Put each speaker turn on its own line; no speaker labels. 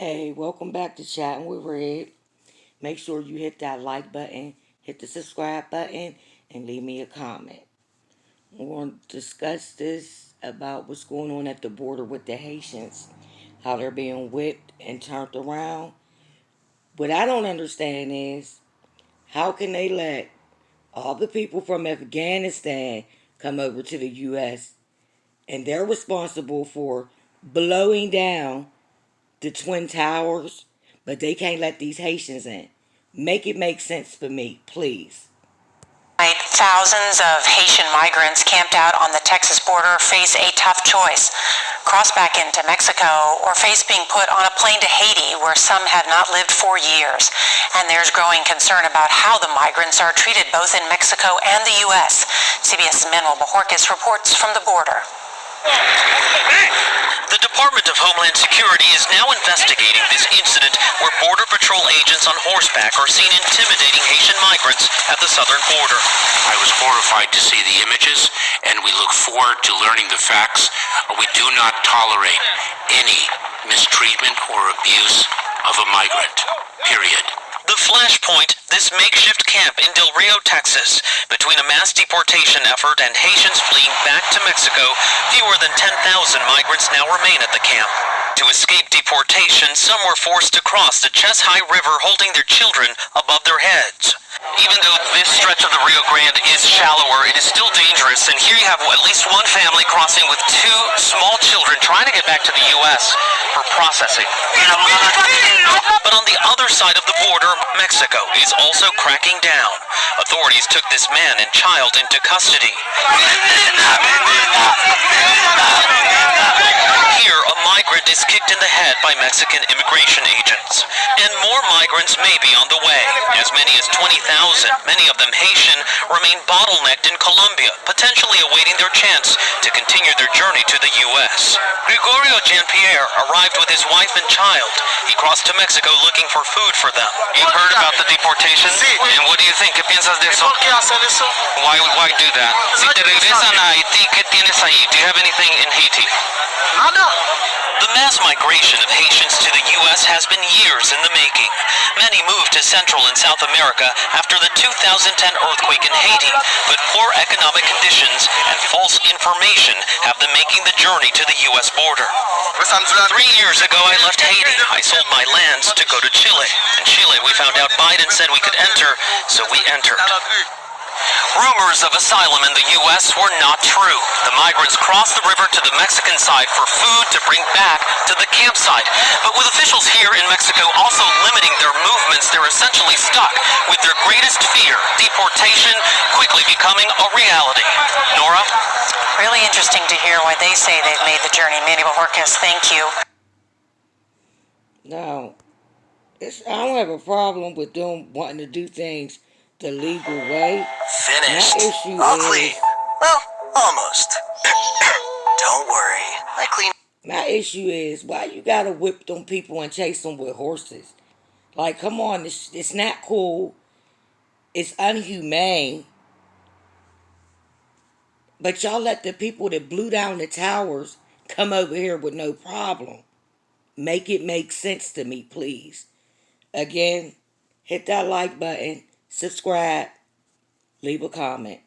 Hey, welcome back to Chatting with Red. Make sure you hit that like button, hit the subscribe button, and leave me a comment. We're going to discuss this about what's going on at the border with the Haitians, how they're being whipped and turned around. What I don't understand is how can they let all the people from Afghanistan come over to the U.S. and they're responsible for blowing down the Twin Towers, but they can't let these Haitians in. Make it make sense for me, please.
Thousands of Haitian migrants camped out on the Texas border face a tough choice: cross back into Mexico or face being put on a plane to Haiti, where some have not lived for years. And there's growing concern about how the migrants are treated both in Mexico and the U.S. CBS's Manuel Bojorquez reports from the border.
The Department of Homeland Security is now investigating this incident where Border Patrol agents on horseback are seen intimidating Haitian migrants at the southern border.
I was horrified to see the images, and we look forward to learning the facts. We do not tolerate any mistreatment or abuse of a migrant, period.
The Flashpoint, this makeshift camp in Del Rio, Texas. Between a mass deportation effort and Haitians fleeing back to Mexico, fewer than 10,000 migrants now remain at the camp. To escape deportation, some were forced to cross the chest-high river holding their children above their heads. Even though this stretch of the Rio Grande is shallower, it is still dangerous, and here you have at least one family crossing with two small children trying to get back to the U.S. for processing. But on the other side of the border, Mexico is also cracking down. Authorities took this man and child into custody. Here, a migrant is kicked in the head by Mexican immigration agents. And more migrants may be on the way. As many as 20,000, many of them Haitian, remain bottlenecked in Colombia, potentially awaiting their chance to continue their journey to the U.S. Gregorio Jean-Pierre arrived with his wife and child. He crossed to Mexico looking for food for them. You've heard about the deportation? And what do you think? ¿Qué piensas de eso? Why do that? Si te regresan a Haití, ¿qué tienes ahí? Do you have anything in Haiti? The mass migration of Haitians to the U.S. has been years in the making. Many moved to Central and South America after the 2010 earthquake in Haiti, but poor economic conditions and false information have them making the journey to the U.S. border. 3 years ago, I left Haiti. I sold my lands to go to Chile. In Chile, we found out Biden said we could enter, so we entered. Rumors of asylum in the U.S. were not true. The migrants crossed the river to the Mexican side for food to bring back to the campsite. But with officials here in Mexico also limiting their movements, they're essentially stuck with their greatest fear, deportation, quickly becoming a reality. Nora?
Really interesting to hear why they say they've made the journey. Manuel Bojorquez, thank you.
Now, I don't have a problem with them wanting to do things the legal way.
Finished.
My issue
All
is,
clean. Well, almost. Don't worry. I clean.
my issue is why you gotta whip them people and chase them with horses. Like, come on, it's not cool. It's unhumane. But y'all let the people that blew down the towers come over here with no problem. Make it make sense to me, please. Again, hit that like button, subscribe, leave a comment.